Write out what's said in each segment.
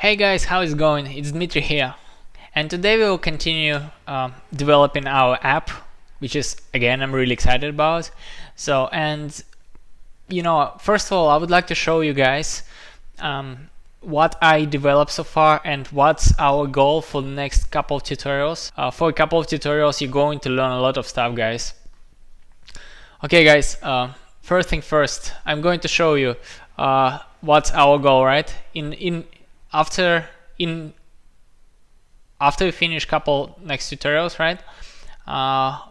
Hey guys, how is it going? It's Dmitry here, and today we will continue developing our app, which is again I'm really excited about. First of all, I would like to show you guys what I developed so far and what's our goal for the next couple of tutorials. For a couple of tutorials, you're going to learn a lot of stuff, guys. Okay, guys. First thing first, I'm going to show you what's our goal, right? After we finish couple next tutorials, right?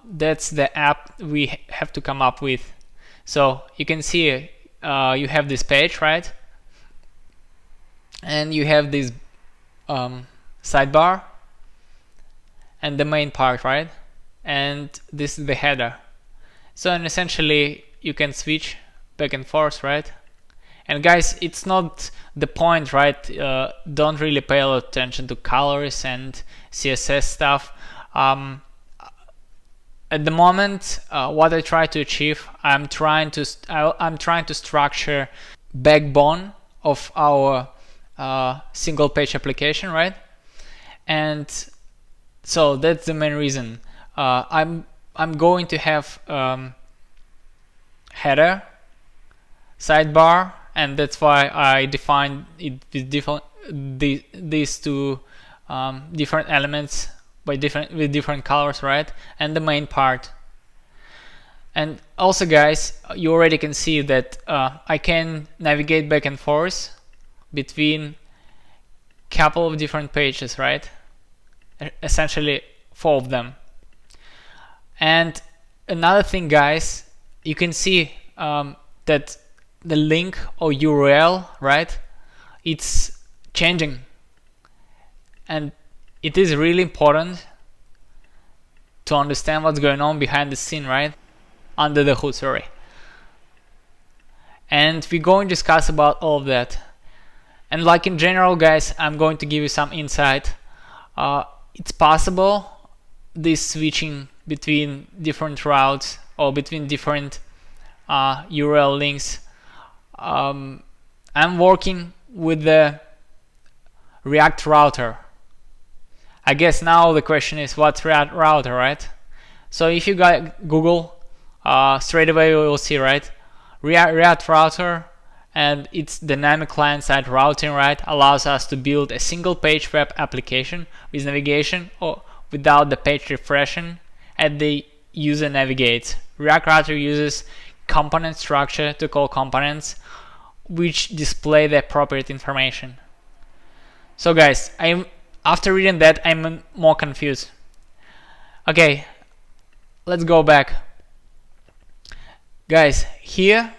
That's the app we have to come up with. So you can see you have this page, right? And you have this sidebar and the main part, right? And this is the header. So and essentially you can switch back and forth, right? And guys, it's not the point, right? Don't really pay a lot of attention to colors and CSS stuff. At the moment, what I try to achieve, I'm trying to structure backbone of our single page application, right? And so that's the main reason. I'm going to have header, sidebar, and that's why I defined it with these two different elements with different colors, right? And the main part. And also, guys, you already can see that I can navigate back and forth between couple of different pages, right? Essentially 4 of them. And another thing, guys, you can see that the link or URL, right, it's changing, and it is really important to understand what's going on behind the scene, right, under the hood, sorry. And we're going to discuss about all of that. And like in general, guys, I'm going to give you some insight. It's possible this switching between different routes or between different URL links. I'm working with the React router. I guess now the question is, what's React router, right? So if you got Google, straight away you will see, right? React router, and its dynamic client-side routing, right, allows us to build a single page web application with navigation or without the page refreshing as the user navigates. React router uses component structure to call components which display the appropriate information. So guys, after reading that, I'm more confused. Okay, let's go back. Guys, here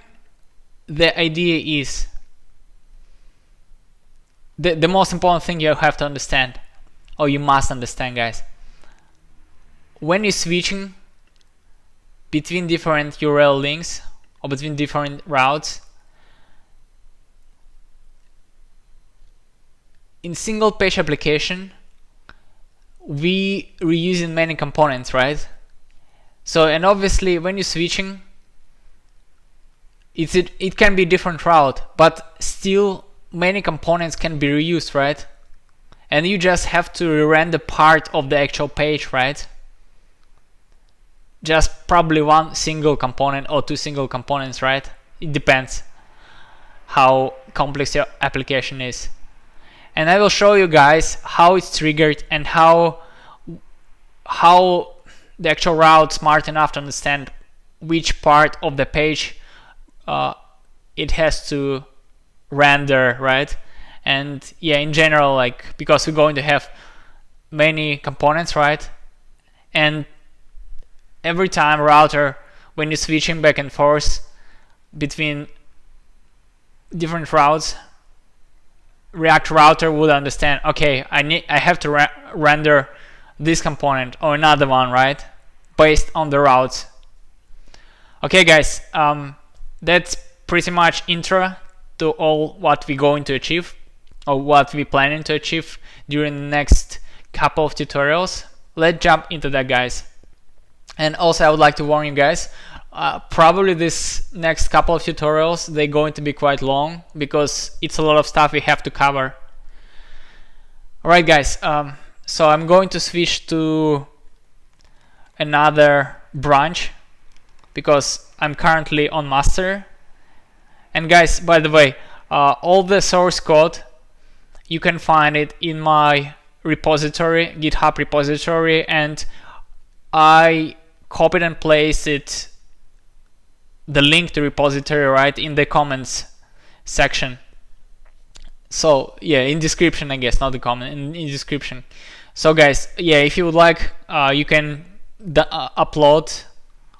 the idea is the most important thing you have to understand, or you must understand, guys. When you're switching between different URL links or between different routes, in single page application we reusing many components, right? So, and obviously when you're switching, it can be different route, but still many components can be reused, right? And you just have to rerender part of the actual page, right? Just probably one single component or 2 single components, right? It depends how complex your application is. And I will show you guys how it's triggered and how the actual route smart enough to understand which part of the page it has to render, right? And yeah, in general, like, because we're going to have many components, right? And every time router, when you're switching back and forth between different routes, React router would understand, okay, I have to render this component or another one, right, based on the routes. Okay, guys, that's pretty much intro to all what we're going to achieve or what we're planning to achieve during the next couple of tutorials. Let's jump into that, guys. And also I would like to warn you guys, Probably this next couple of tutorials, they're going to be quite long because it's a lot of stuff we have to cover. Alright guys, so I'm going to switch to another branch because I'm currently on master. And guys, by the way, all the source code, you can find it in my repository, GitHub repository, and I copied and pasted the link to repository right in the comments section. So yeah, in description, I guess, not the comment, in description. So guys, yeah, if you would like, you can upload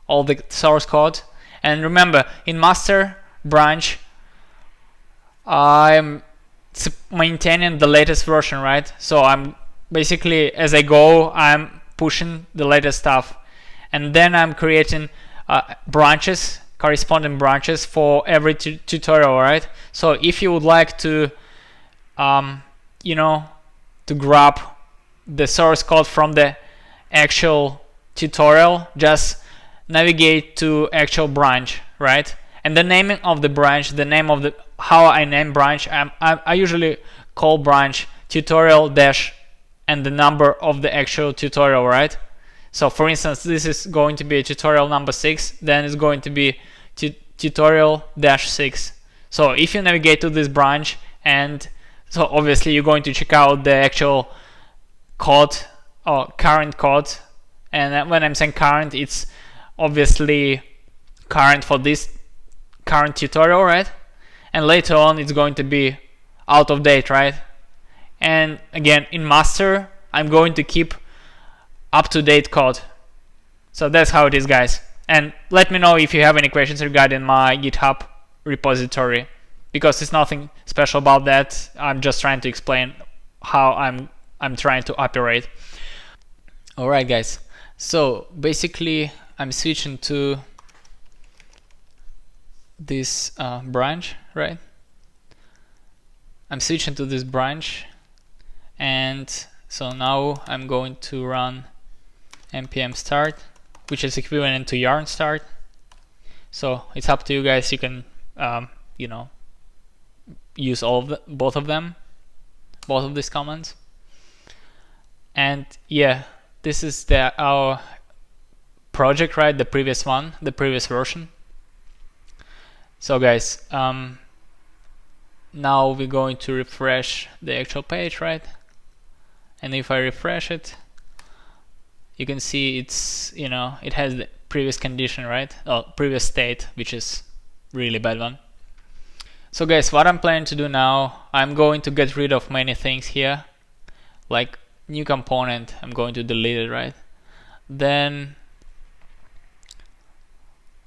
all the source code. And remember, in master branch, I'm maintaining the latest version, right? So I'm basically, as I go, I'm pushing the latest stuff, and then I'm creating branches, corresponding branches for every tutorial, right? So if you would like to you know, to grab the source code from the actual tutorial, just navigate to actual branch, right? And the naming of the branch, the name of the, how I name branch, I usually call branch tutorial dash and the number of the actual tutorial, right? So for instance, this is going to be tutorial number 6, then it's going to be tutorial dash 6. So if you navigate to this branch, and so obviously you're going to check out the actual code or current code, and when I'm saying current, it's obviously current for this current tutorial, right? And later on it's going to be out of date, right? And again, in master, I'm going to keep up-to-date code. So that's how it is, guys. And let me know if you have any questions regarding my GitHub repository, because it's nothing special about that. I'm just trying to explain how I'm trying to operate. Alright guys, so basically I'm switching to this branch, right? I'm switching to this branch, and so now I'm going to run npm start, which is equivalent to yarn start. So it's up to you guys. You can you know, use both of these commands. And yeah, this is our project, right? The previous one, the previous version. So guys, now we're going to refresh the actual page, right? And if I refresh it, you can see it's, you know, it has the previous condition, right? Oh, previous state, which is really bad one. So guys, what I'm planning to do now, I'm going to get rid of many things here, like new component, I'm going to delete it, right? Then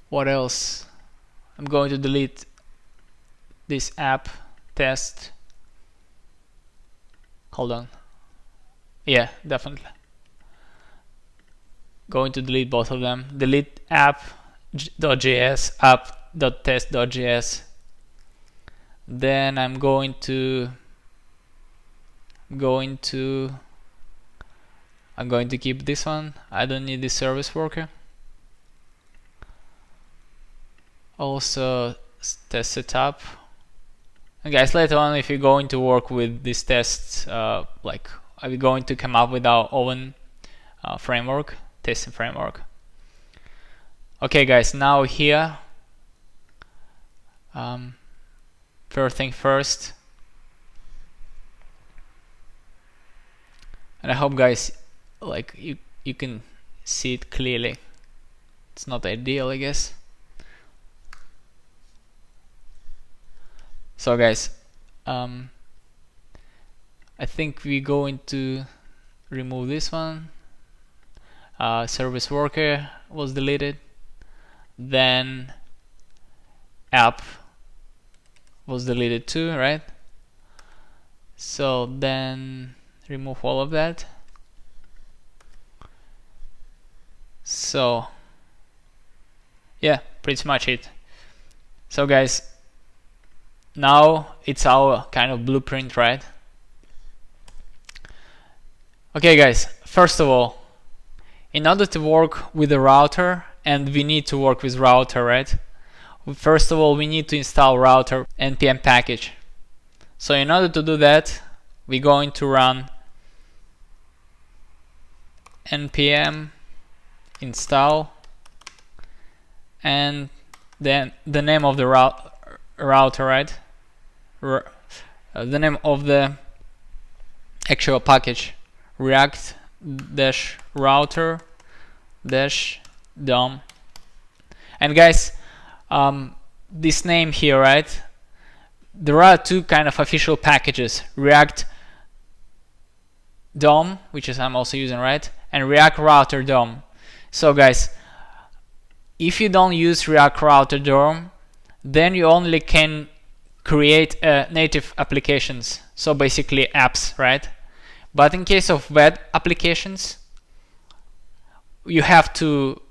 what else? I'm going to delete this app test. Hold on. Yeah, definitely. Going to delete both of them. Delete app.js, app.test.js. Then I'm going to keep this one. I don't need this service worker. Also test setup. And guys, later on, if you're going to work with these tests, like are we going to come up with our own framework, testing framework. Okay guys, now here, first thing first, and I hope guys, like you can see it clearly. It's not ideal, I guess. So guys, I think we're going to remove this one. Service worker was deleted, then app was deleted too, right? So then remove all of that. So yeah, pretty much it. So guys, now it's our kind of blueprint, right? Okay guys, first of all, in order to work with the router, and we need to work with router, right? First of all, we need to install router npm package. So in order to do that, we're going to run npm install, and then the name of the router, right? The name of the actual package, react-router-dom. And guys, this name here, right? There are two kind of official packages: React DOM, which is I'm also using, right, and React Router DOM. So guys, if you don't use React Router DOM, then you only can create native applications, so basically apps, right? But in case of web applications, you have to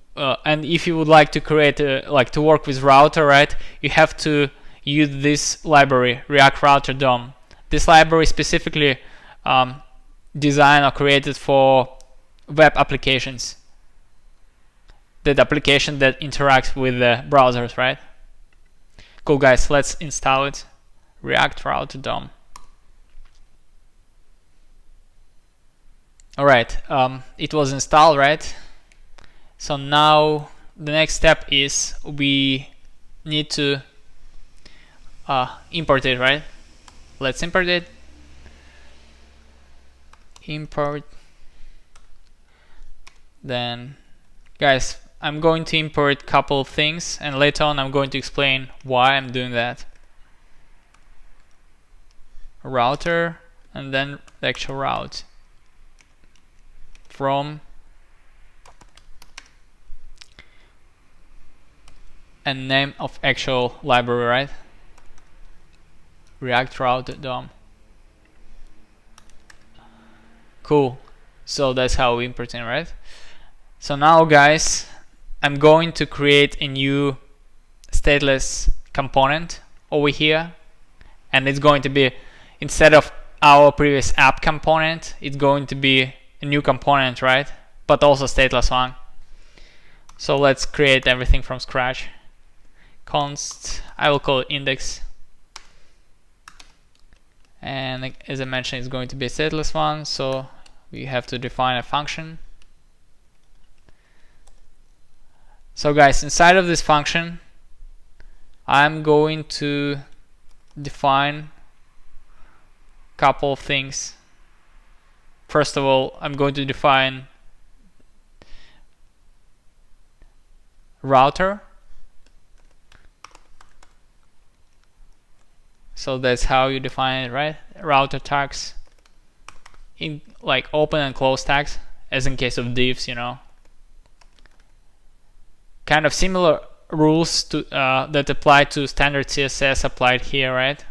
and if you would like to create to work with router, right, you have to use this library, React Router DOM. This library specifically designed or created for web applications, that application that interacts with the browsers, right? Cool guys, let's install it. React Router DOM. Alright, it was installed, right? So now the next step is we need to import it, right? Let's import it. Import. Then guys, I'm going to import a couple of things, and later on I'm going to explain why I'm doing that. Router, and then the actual route from, and name of actual library, right? React Router DOM. Cool. So that's how we import it, right? So now guys, I'm going to create a new stateless component over here, and it's going to be, instead of our previous app component, it's going to be a new component, right? But also stateless one. So let's create everything from scratch. Const, I will call it index, and as I mentioned, it's going to be a stateless one, so we have to define a function. So guys, inside of this function, I'm going to define a couple of things. First of all, I'm going to define router. So that's how you define it, right? Router tags, in like open and close tags, as in case of divs, you know. Kind of similar rules to that apply to standard CSS applied here, right?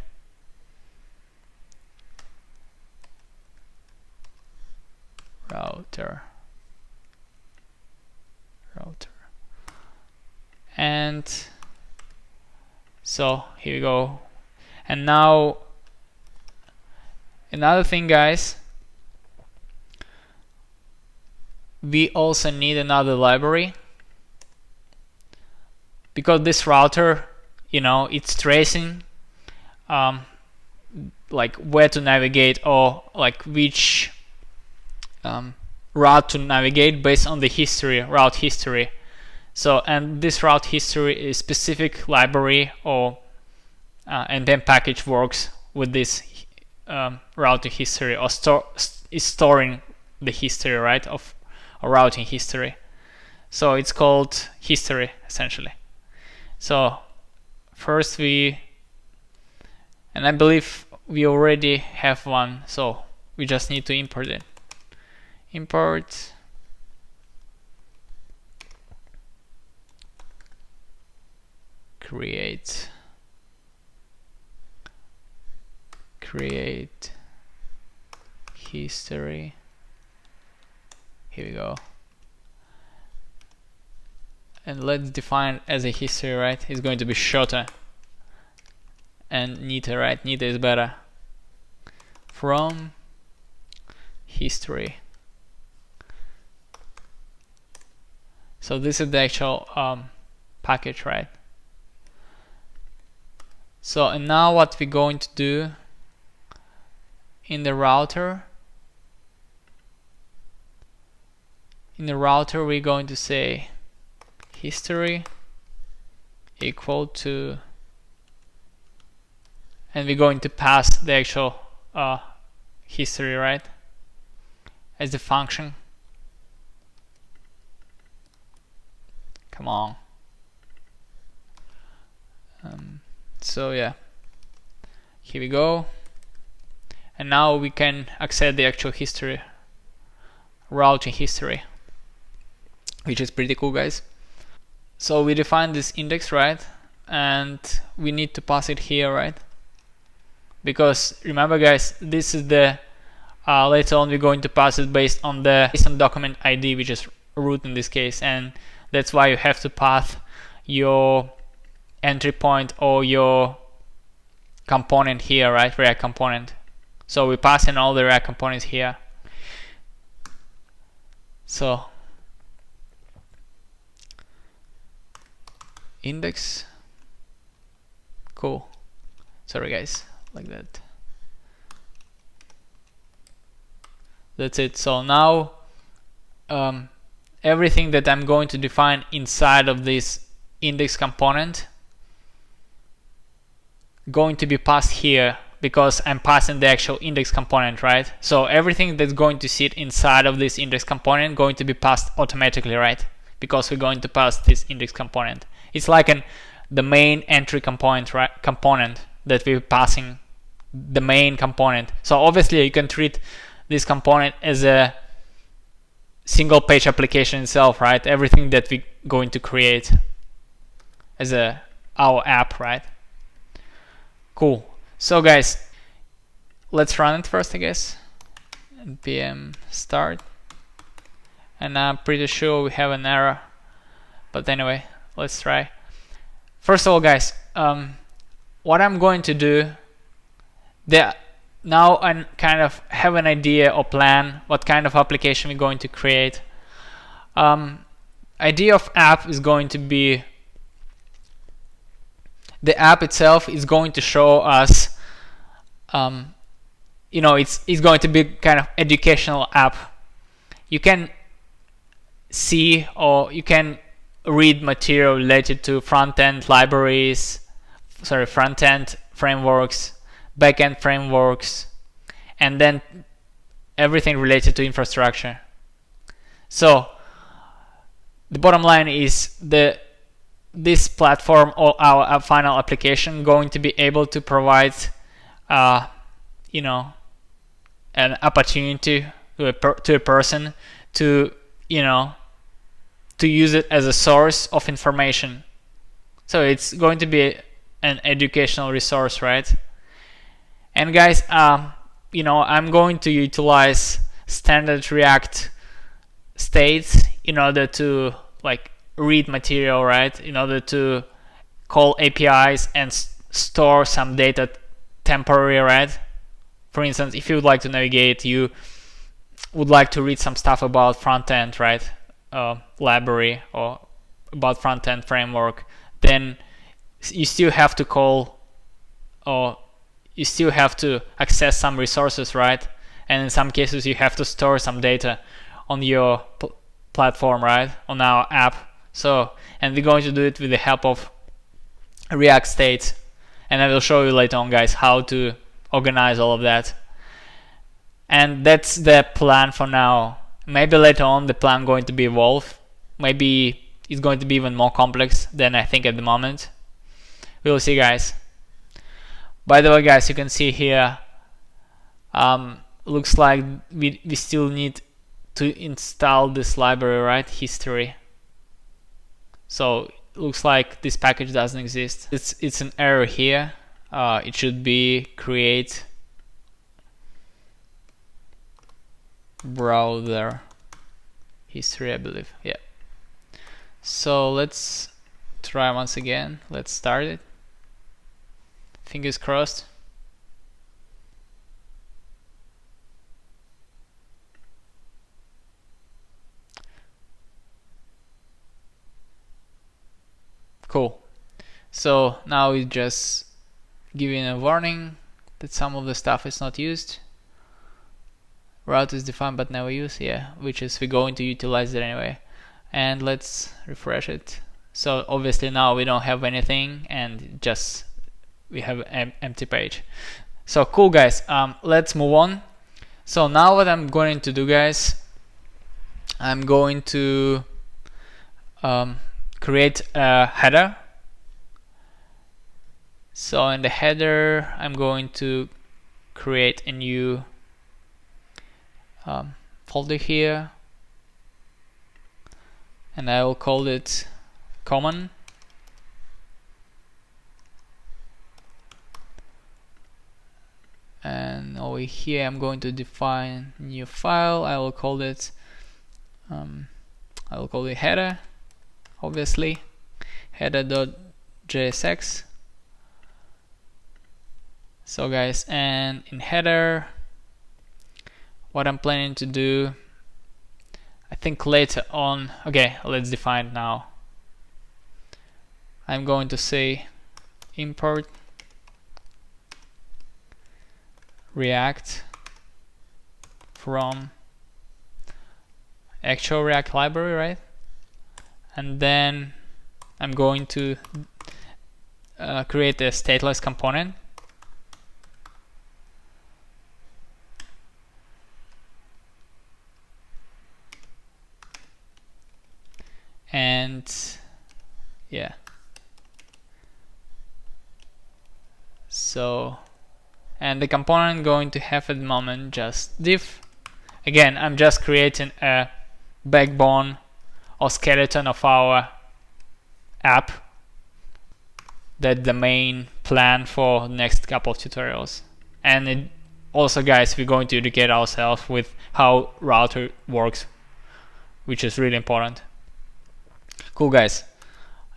Router. And so here we go. And now another thing guys, we also need another library, because this router, you know, it's tracing like where to navigate, or like which route to navigate based on the history, route history. So, and this route history is specific library, or and then package works with this routing history, or is storing the history, right, of a routing history. So it's called history essentially. So first and I believe we already have one, so we just need to import it. Import create history. Here we go. And let's define it as a history, right? It's going to be shorter and neater, right? Neater is better. From history. So this is the actual package, right? So, and now what we're going to do in the router, in the router we're going to say history equal to, and we're going to pass the actual history, right, as the function. Come on. So yeah, here we go, and now we can access the actual history, routing history, which is pretty cool, guys. So we define this index, right, and we need to pass it here, right, because remember guys, this is the later on we're going to pass it based on document ID, which is root in this case, and that's why you have to pass your entry point or your component here, right, React component. So we pass in all the React components here. So index, cool. Sorry guys, like that. That's it. So now everything that I'm going to define inside of this index component going to be passed here, because I'm passing the actual index component, right? So everything that's going to sit inside of this index component going to be passed automatically, right? Because we're going to pass this index component. It's like the main entry component, right? Component that we're passing, the main component. So obviously you can treat this component as a single page application itself, right? Everything that we're going to create as our app, right? Cool. So guys, let's run it first, I guess. npm start, and I'm pretty sure we have an error, but anyway, let's try. First of all guys, what I'm going to do, now I kind of have an idea or plan what kind of application we're going to create. Idea of app is going to be, the app itself is going to show us, it's going to be kind of educational app. You can see or you can read material related to front-end libraries, front-end frameworks, back-end frameworks, and then everything related to infrastructure. So the bottom line is this platform or our final application going to be able to provide an opportunity to a person to use it as a source of information. So it's going to be an educational resource, right? And guys, I'm going to utilize standard React states in order to read material, right? In order to call APIs and store some data temporarily, right? For instance, if you would like to navigate, you would like to read some stuff about front-end, right? Library or about front-end framework, then you still have to call, or you still have to access some resources, right? And in some cases you have to store some data on your platform, right? On our app. So, and we're going to do it with the help of React states, and I will show you later on, guys, how to organize all of that. And that's the plan for now. Maybe later on the plan going to be evolved. Maybe it's going to be even more complex than I think at the moment. We will see, guys. By the way, guys, you can see here, looks like we still need to install this library, right? History. So it looks like this package doesn't exist. It's an error here. It should be create browser history, I believe. Yeah. So let's try once again. Let's start it. Fingers crossed. Cool. So now we just giving a warning that some of the stuff is not used. route is defined but never used, yeah, which is we're going to utilize it anyway. And let's refresh it. So obviously now we don't have anything, and just we have an empty page. So cool, guys. Let's move on. So now what I'm going to do, guys, I'm going to create a header. So in the header, I'm going to create a new folder here, and I will call it common. And over here I'm going to define new file. I will call it header, obviously header.jsx. So guys, and in header, what I'm planning to do, I think later on, okay, let's define it now. I'm going to say import React from actual React library, right? And then I'm going to create a stateless component. And yeah, so, and the component going to have at the moment just div. Again, I'm just creating a backbone or skeleton of our app. That's the main plan for the next couple of tutorials. And it also, guys, we're going to educate ourselves with how router works, which is really important. Cool, guys.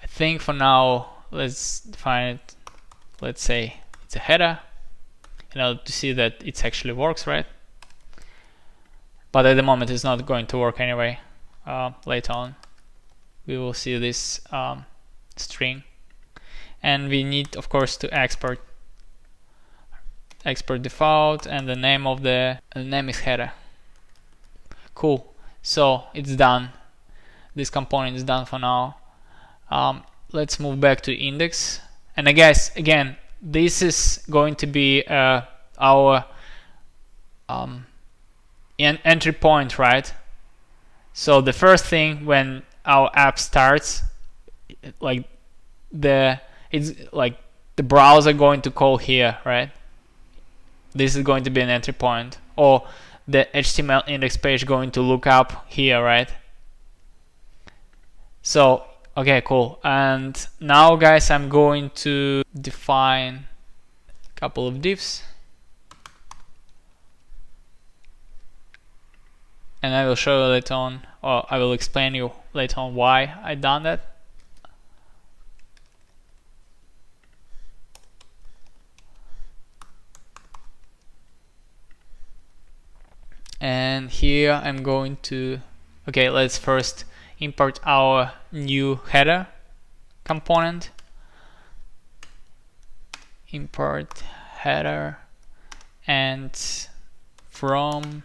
I think for now, let's define it. Let's say it's a header, in order to see that it actually works, right? But at the moment, it's not going to work anyway. Later on, we will see this string, and we need, of course, to export default, and the name of the name is header. Cool. So it's done. This component is done for now. Let's move back to index. And guys, again, this is going to be our entry point, right? So the first thing when our app starts, it's like the browser going to call here, right? This is going to be an entry point, or the HTML index page going to look up here, right? So, okay, cool. And now, guys, I'm going to define a couple of divs, and I will show you later on, or I will explain you later on why I done that. And here I'm going to, okay, let's first import our new header component. Import header and from,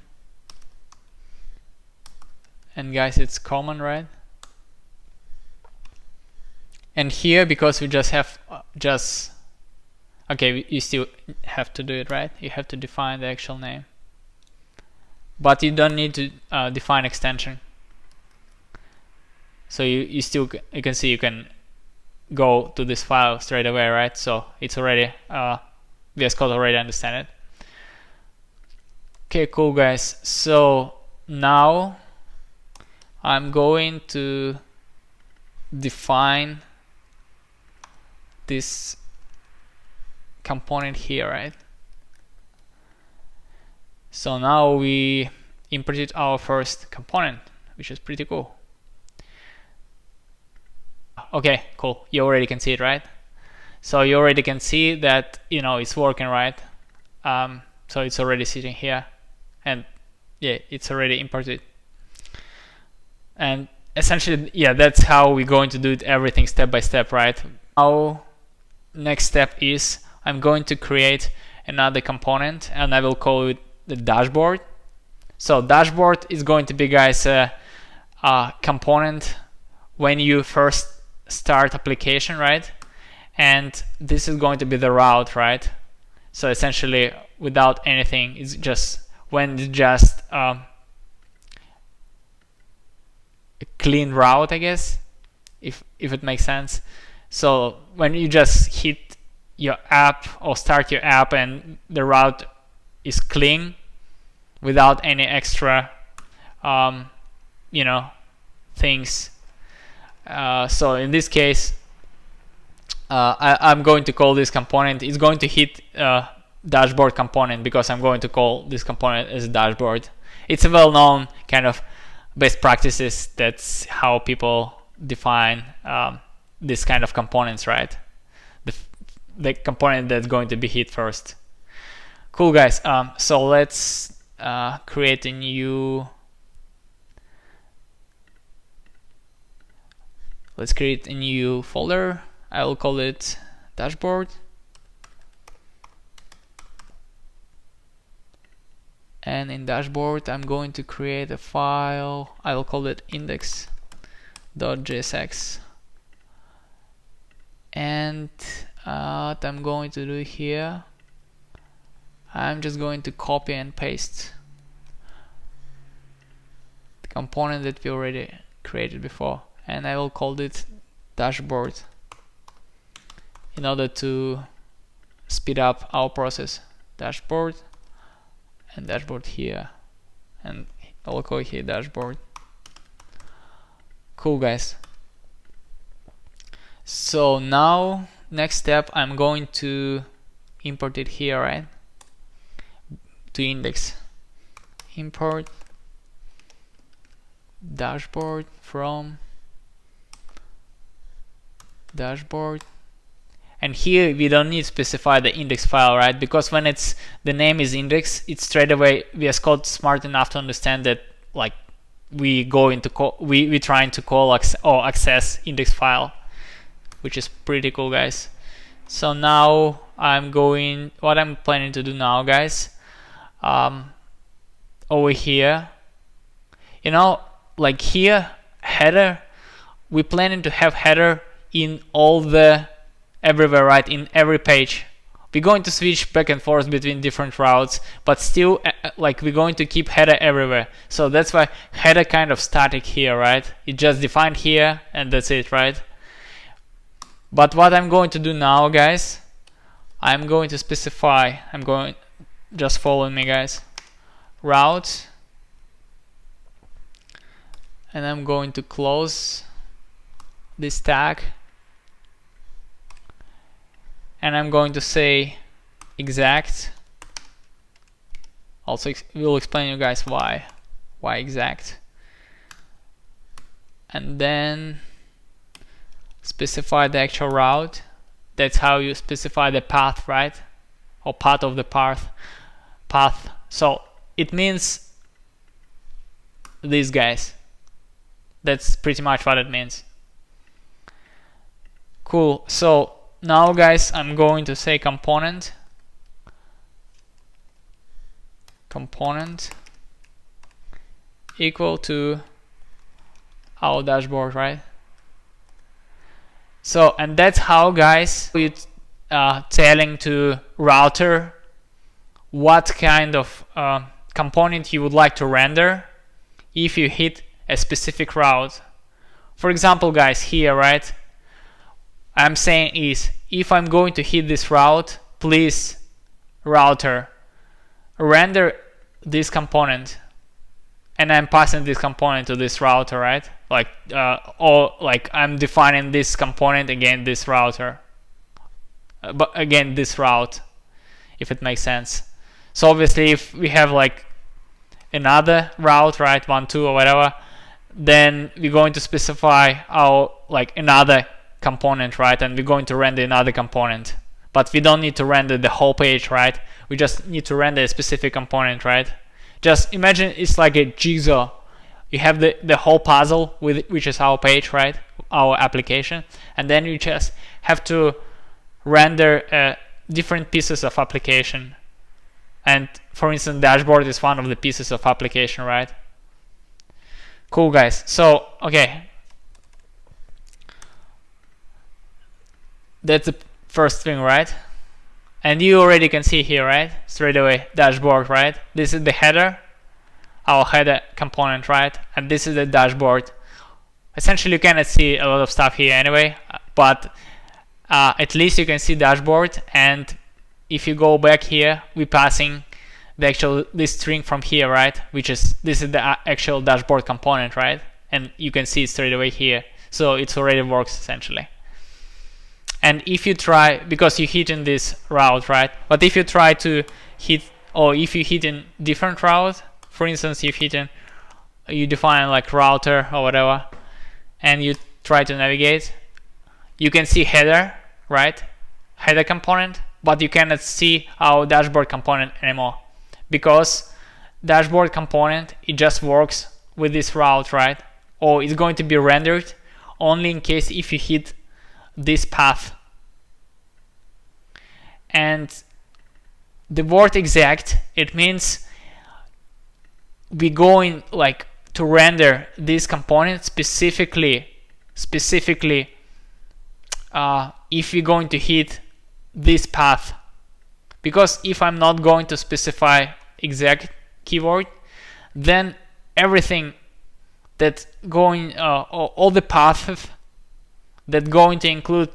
and guys, it's common, right? And here, because we just have okay, you still have to do it, right? You have to define the actual name, but you don't need to define extension. So you can see you can go to this file straight away, right? So it's already VS Code already understand it. Okay, cool, guys. So now I'm going to define this component here, right? So now we imported our first component, which is pretty cool. Okay, cool. You already can see it, right? So you already can see that, you know, it's working, right? So it's already sitting here, and yeah, it's already imported. And essentially, yeah, that's how we're going to do it, everything step by step, right? Now, next step is I'm going to create another component, and I will call it the dashboard. So dashboard is going to be, guys, a component when you first start application, right? And this is going to be the route, right? So essentially without anything, it's just when it's just a clean route, I guess, if it makes sense. So when you just hit your app or start your app and the route is clean without any extra things. So in this case, I'm going to call this component, it's going to hit dashboard component, because I'm going to call this component as a dashboard. It's a well-known kind of best practices. That's how people define this kind of components, right? The component that's going to be hit first. Cool, guys. So let's create a new folder. I will call it dashboard, and in dashboard I'm going to create a file. I will call it index.jsx, and what I'm going to do here, I'm just going to copy and paste the component that we already created before, and I will call it dashboard in order to speed up our process. Dashboard and dashboard here, and I'll call here dashboard. Cool, guys. So now next step, I'm going to import it here, right? To index, import dashboard from dashboard, and here we don't need to specify the index file, right? Because when it's the name is index, it's straight away VS Code smart enough to understand that like we trying to call or access index file, which is pretty cool, guys. So now what I'm planning to do now, guys, over here, like here, header, we're planning to have header in everywhere, right? In every page. We're going to switch back and forth between different routes, but still like we're going to keep header everywhere. So that's why header kind of static here, right? It just defined here and that's it, right? But what I'm going to do now, guys, I'm going to specify, just follow me, guys, route, and I'm going to close this tag, and I'm going to say exact. Also we'll explain you guys why exact, and then specify the actual route. That's how you specify the path, right? Or part of the path. So it means these guys. That's pretty much what it means. Cool. So now, guys, I'm going to say component equal to our dashboard, right? So, and that's how, guys, we telling to router what kind of component you would like to render if you hit a specific route. For example, guys, here, right, I'm saying is, if I'm going to hit this route, please, router, render this component, and I'm passing this component to this router, right? Like, or like I'm defining this component again, this router, but again this route, if it makes sense. So obviously, if we have like another route, right, 1, 2, or whatever, then we're going to specify our like another component, right, and we're going to render another component. But we don't need to render the whole page, right? We just need to render a specific component, right? Just imagine it's like a jigsaw. You have the whole puzzle, which is our page, right? Our application, and then you just have to render different pieces of application. And for instance, dashboard is one of the pieces of application, right? Cool, guys. So okay, that's the first thing, right? And you already can see here, right, straight away, dashboard, right? This is the header, our header component, right? And this is the dashboard. Essentially you cannot see a lot of stuff here anyway, but at least you can see dashboard. And if you go back here, we're passing the actual this string from here, right? This is the actual dashboard component, right? And you can see it straight away here. So it already works essentially. And if you try, because you hit in this route, right? But if you try to hit, or if you hit in different route, for instance, you define like router or whatever, and you try to navigate, you can see header, right? Header component, but you cannot see our dashboard component anymore, because dashboard component, it just works with this route, right? Or it's going to be rendered only in case if you hit this path. And the word exact, it means we're going like to render this component specifically if we're going to hit this path. Because if I'm not going to specify exact keyword, then everything that going all the paths that going to include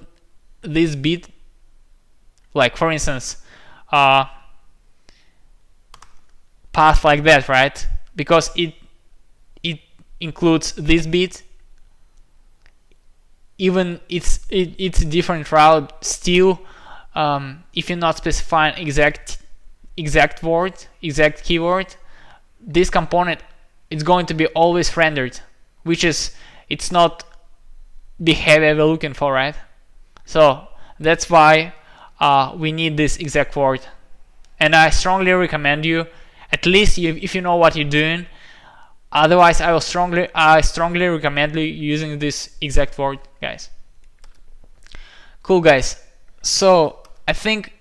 this bit, like for instance path like that, right? Because it includes this bit, even it's a different route still. If you're not specifying exact keyword, this component is going to be always rendered, which is it's not behavior we're looking for, right? So that's why we need this exact word. And I strongly recommend you, at least if you know what you're doing. Otherwise, I strongly recommend you using this exact word, guys. Cool, guys. So I think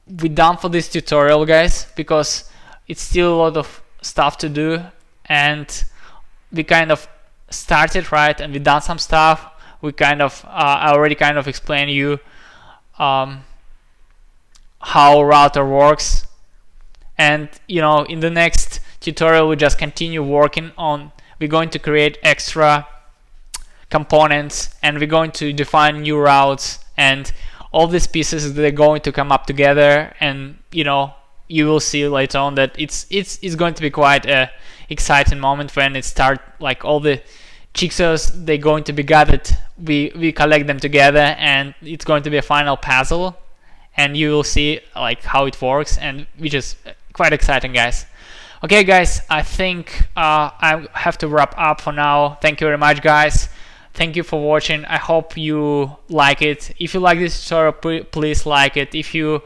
we're done for this tutorial, guys, because it's still a lot of stuff to do, and we kind of started, right? And we done some stuff. We kind of I already kind of explained you how router works, and in the next tutorial we just continue working on, we're going to create extra components, and we're going to define new routes, and all these pieces, they're going to come up together. And you will see later on that it's going to be quite a exciting moment when it start, like all the jigsaws, they're going to be gathered, we collect them together, and it's going to be a final puzzle, and you will see like how it works, and which is quite exciting, guys. Okay, guys, I think I have to wrap up for now. Thank you very much, guys. Thank you for watching. I hope you like it. If you like this tutorial, please like it. If you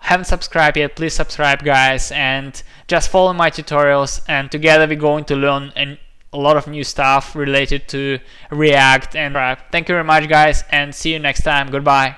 haven't subscribed yet, please subscribe, guys, and just follow my tutorials, and together we're going to learn a lot of new stuff related to React and Thank you very much, guys, and see you next time. Goodbye.